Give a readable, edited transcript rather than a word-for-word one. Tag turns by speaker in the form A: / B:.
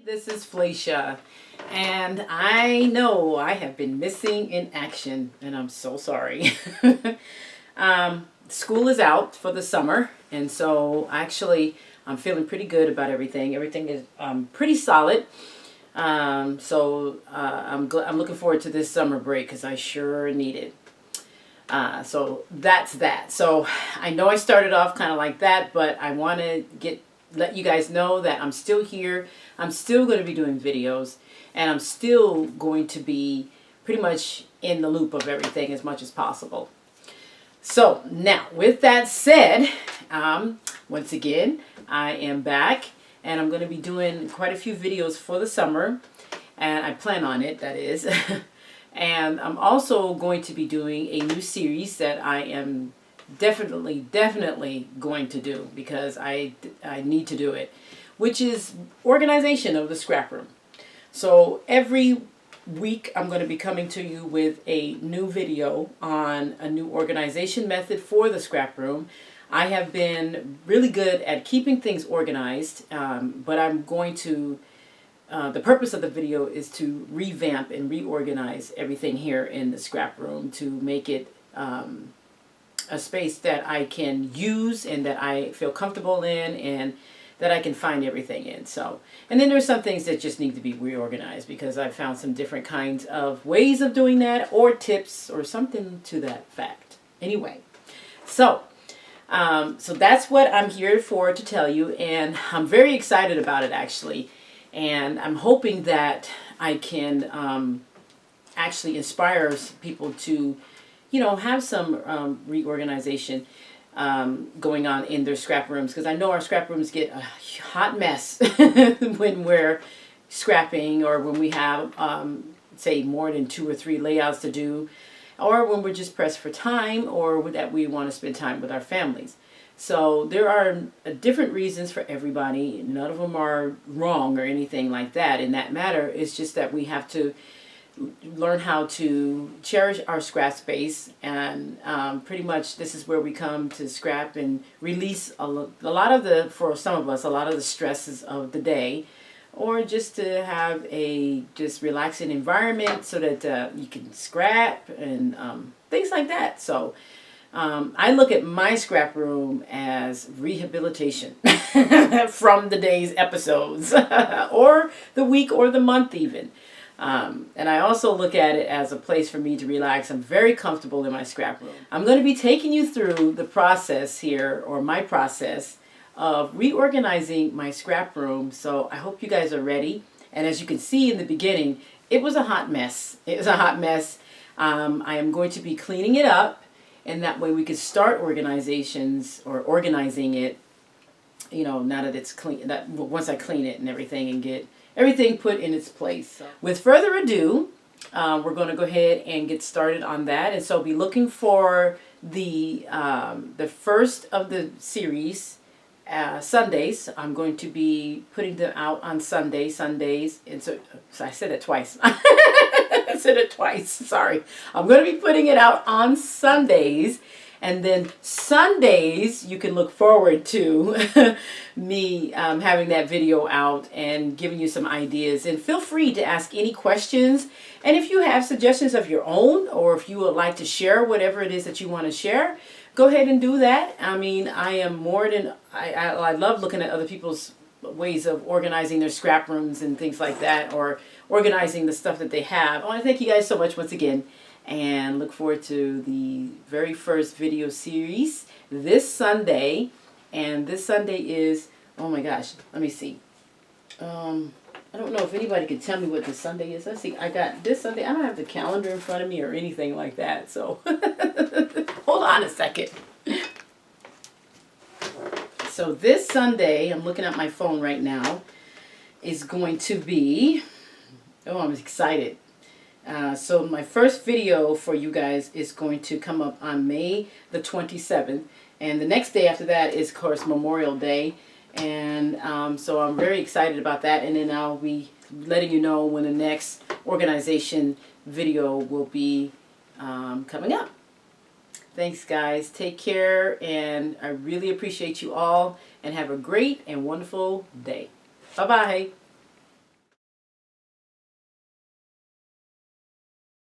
A: This is Felicia, and I know I have been missing in action, and I'm so sorry. School is out for the summer, and so actually I'm feeling pretty good about everything. Everything is pretty solid. I'm looking forward to this summer break because I sure need it. So that's that. So I know I started off kind of like that, but I want to let you guys know that I'm still here. I'm still going to be doing videos, and I'm still going to be pretty much in the loop of everything as much as possible. So now, with that said, once again, I am back, and I'm going to be doing quite a few videos for the summer, and I plan on it, that is. And I'm also going to be doing a new series that I am definitely going to do because I need to do it, which is organization of the scrap room. So every week I'm going to be coming to you with a new video on a new organization method for the scrap room. I have been really good at keeping things organized, but I'm going to the purpose of the video is to revamp and reorganize everything here in the scrap room to make it a space that I can use and that I feel comfortable in and that I can find everything in. So, and then there's some things that just need to be reorganized because I've found some different kinds of ways of doing that or tips or something to that fact. Anyway, so that's what I'm here for to tell you, and I'm very excited about it actually. And I'm hoping that I can actually inspire people to, have some reorganization going on in their scrap rooms. Because I know our scrap rooms get a hot mess when we're scrapping or when we have, say, more than 2 or 3 layouts to do. Or when we're just pressed for time or that we want to spend time with our families. So there are different reasons for everybody. None of them are wrong or anything like that in that matter. It's just that we have to learn how to cherish our scrap space, and pretty much this is where we come to scrap and release a lot of for some of us, a lot of the stresses of the day, or just to have a just relaxing environment so that you can scrap and things like that. So I look at my scrap room as rehabilitation from the day's episodes or the week or the month even. And I also look at it as a place for me to relax. I'm very comfortable in my scrap room. I'm going to be taking you through the process here, or my process, of reorganizing my scrap room. So I hope you guys are ready. And as you can see in the beginning, it was a hot mess. It was a hot mess. I am going to be cleaning it up. And that way we could start organizing it, now that it's clean, once I clean it and everything and get everything put in its place. So, with further ado, we're going to go ahead and get started on that. And so be looking for the first of the series, Sundays. I'm going to be putting them out on Sundays. And so I said it twice. I said it twice. Sorry. I'm going to be putting it out on Sundays. And then Sundays, you can look forward to me having that video out and giving you some ideas. And feel free to ask any questions. And if you have suggestions of your own, or if you would like to share whatever it is that you want to share, go ahead and do that. I mean, I am more than, I love looking at other people's ways of organizing their scrap rooms and things like that, or organizing the stuff that they have. I want to thank you guys so much once again, and look forward to the very first video series this Sunday. And this Sunday is, oh my gosh, let me see. I don't know if anybody can tell me what this Sunday is. Let's see, I got this Sunday. I don't have the calendar in front of me or anything like that, so hold on a second. So this Sunday, I'm looking at my phone right now, is going to be, oh, I'm excited. So my first video for you guys is going to come up on May the 27th. And the next day after that is, of course, Memorial Day. And so I'm very excited about that. And then I'll be letting you know when the next organization video will be coming up. Thanks, guys. Take care. And I really appreciate you all. And have a great and wonderful day. Bye-bye.